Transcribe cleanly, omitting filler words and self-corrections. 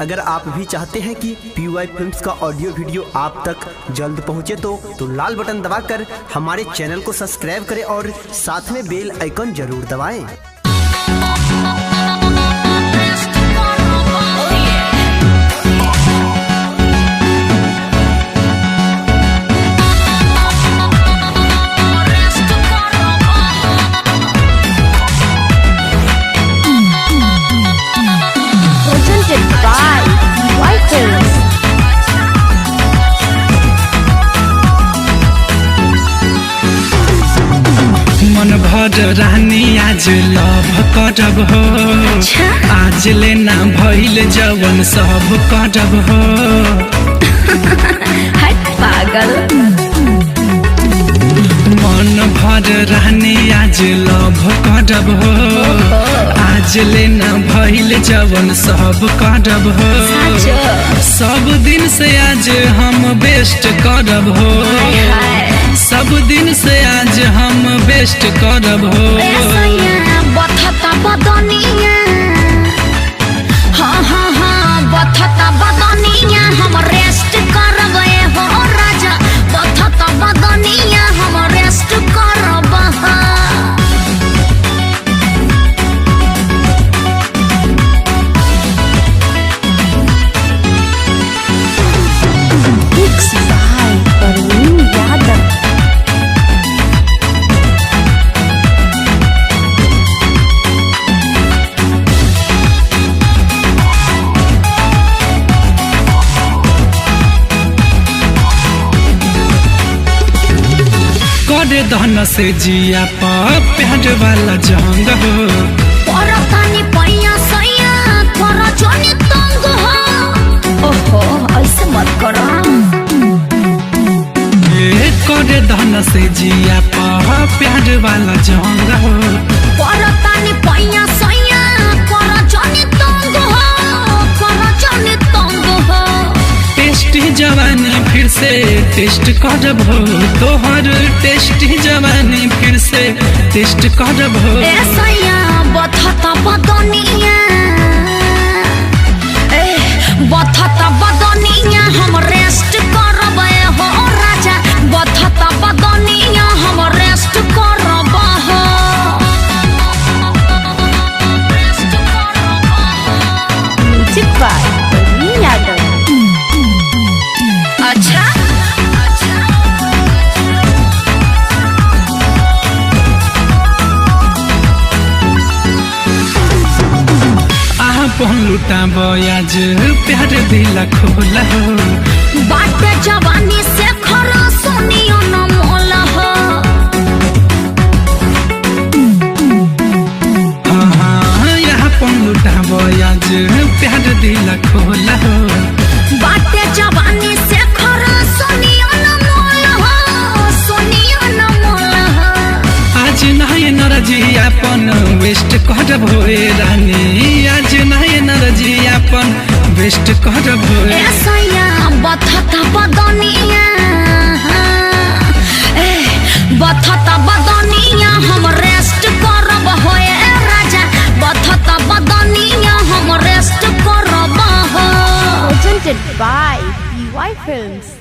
अगर आप भी चाहते हैं कि PY फिल्म्स का ऑडियो वीडियो आप तक जल्द पहुंचे तो लाल बटन दबाकर हमारे चैनल को सब्सक्राइब करें और साथ में बेल आइकन जरूर दबाएं। मन भर रानी आज लव करब हो, आज लेना भइल जवन सब करब हो। हट पागल। मन भर रानी आज लव करब हो, आज लेना भइल जवन सब करब हो। सब दिन से आज हम बेस्ट करब हो, सब दिन से आज हम बेस्ट करब हो। बथता बदनिया, हाँ हाँ हाँ बथता बदनिया, हम रेस्ट करब हो राजा। बथता बदनिया हम रेस्ट करब। करे दहन से जिया पर प्यार वाला जंग हो। परतानी पैया सैया कर जोनी तंग हो। ओहो ऐसे मत करो। करे दहन से जिया पर प्यार वाला जंग हो। परतानी पैया सैया कर जोनी तंग हो, कर जोनी तंग हो। टेस्टी जवानी फिर से टेस्ट करब हो, तोहर टेस्टी जवानी फिर से टेस्ट करब हो। सैया बथता बदनिया, बथता बदनिया हम रेस्ट करब हो राजा। बथता बदनिया हम रेस्ट करब हो। म्यूजिक बाय प्रवीण यादव। अच्छा आपन लुटाब आज प्यार दिला खोला हो। बाटे जवानी से खरा सुनियो न मोल हो। हाँ यहाँ पन लुटाब आज प्यार दिला खोला हो। बाटे जवानी से खरा सुनियो न मोल हो, सुनियो न मोल हो। आज नहीं नरजी अपन वेस्ट करब हो रानी, आज नहीं नरजी अपन वेस्ट करब हो। सैया बथता बदनिया, बथता बदनिया हम रेस्ट करब हो राजा। बथता बदनिया हम रेस्ट करब हो। Presented by PY Films।